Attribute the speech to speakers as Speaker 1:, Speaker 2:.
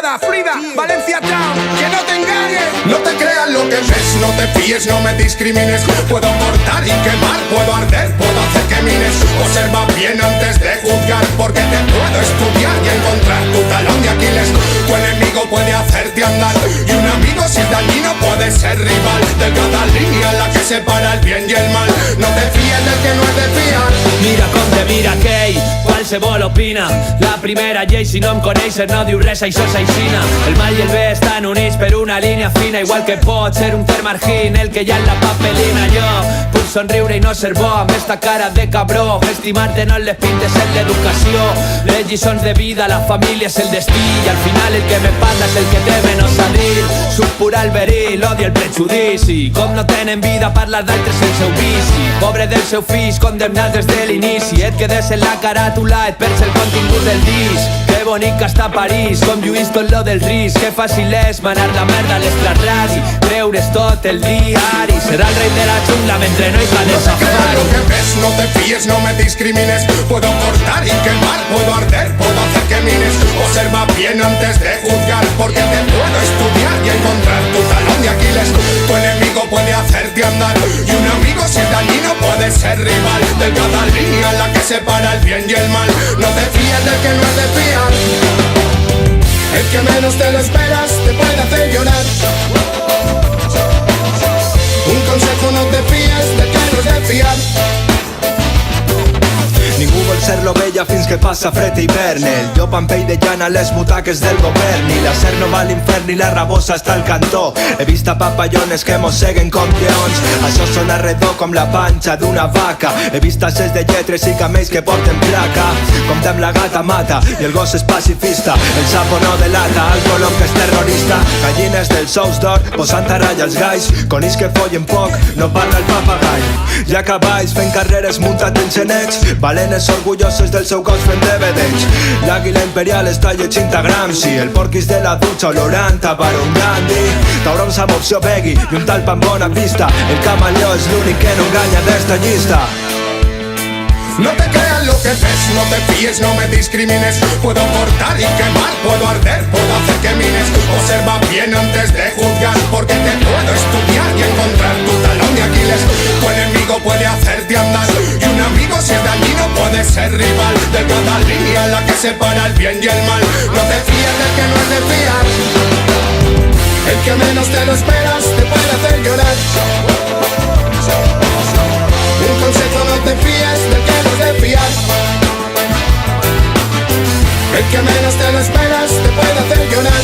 Speaker 1: Prada, Frida, Valencia Town, que no te engañes.
Speaker 2: No te creas lo que ves, no te fíes, no me discrimines. Puedo cortar y quemar, puedo arder, puedo hacer que mines. Observa bien antes de juzgar, porque te puedo estudiar y encontrar tu talón de Aquiles. Tu enemigo puede hacerte andar, y un amigo si es dañino puede ser rival. Delgada línea la que separa el bien y el mal. No te fíes del que no es de fiar.
Speaker 3: Mira Conte, mira Kay, qualsevol opina. La primera llei, si no em coneixes no diu res, això és aixina. El mal i el bé estan units per una línia fina, igual que pot ser un ter margin el que hi ha en la papelina. Jo puc somriure i no ser bo amb esta cara de cabró. Estimar-te no les pintes en l'educació. Les lliçons de vida, la família és el destí, i al final el que me parla és el que té menys a dir. Subpura el verí, l'odi, el prejudici. Com no tenen vida parlar d'altres el seu vici. Pobre del seu fills, condemnat des de l'inici. Et quedes en la caràtula, et perds el contingut del disc. Que bonic que està a París, com lluís tot lo del risc. Que fàcil és manar la merda a l'estrarradi, treure's tot el diari. Serà el rei de la jungla mentre no hi fa
Speaker 2: No te creas
Speaker 3: safari.
Speaker 2: lo que ves, no te fíes, no me discrimines. Puedo cortar y quemar, puedo arder, puedo hacer que mines. Observa bien antes de juzgar, porque te puedo estudiar y encontrar tu talón de Aquiles. Tu enemigo puede hacerte andar, y un amigo si es dañino puede ser rival. Delgada línea la que separa el bien y el mal. No te fíes del que no es de fiar. El que menos te lo esperas te puede hacer llorar. Un consejo, no te fíes del que no es de fiar.
Speaker 4: Ningú vol ser-lo vella fins que passa fred i hivern. El llop amb pell de llana a les butaques del govern. Ni la ser no va a l'infern ni la rabosa està al cantó. He vist a papallones que mosseguen com lleons. Això sona redó com la panxa d'una vaca. He vist asses de lletres i camells que porten placa. Comptem la gata mata i el gos és pacifista. El sapo no delata, el colom que és terrorista. Gallines dels ous d'or posant a ratlla els galls. Conills que follen poc, no parla el papagai. Hi ha cavalls fent carreres muntat en genets. Balenes orgulloses del seu cos fent de vedells. L'àguila imperial està llegint a Gramsci. El porquis de la dutxa olorant a Baron Gandhi. Taurons amb opció vegui i un talp amb bona vista. El camaleó és l'únic que no enganya d'esta llista.
Speaker 2: No te creas lo que ves, no te fíes, no me discrimines. Puedo cortar y quemar, puedo arder, puedo hacer que mines. Observa bien antes de juzgar, porque te puedo estudiar y encontrar tu talón de Aquiles. Tu enemigo puede hacerte andar, y un amigo si es dañino puede ser rival. Delgada línea la que separa el bien y el mal. No te fíes del que no es de fiar. El que menos te lo esperas te puede hacer llorar. Un consejo, no te fíes del que no es de fiar. El que menos te lo esperas te puede hacer llorar.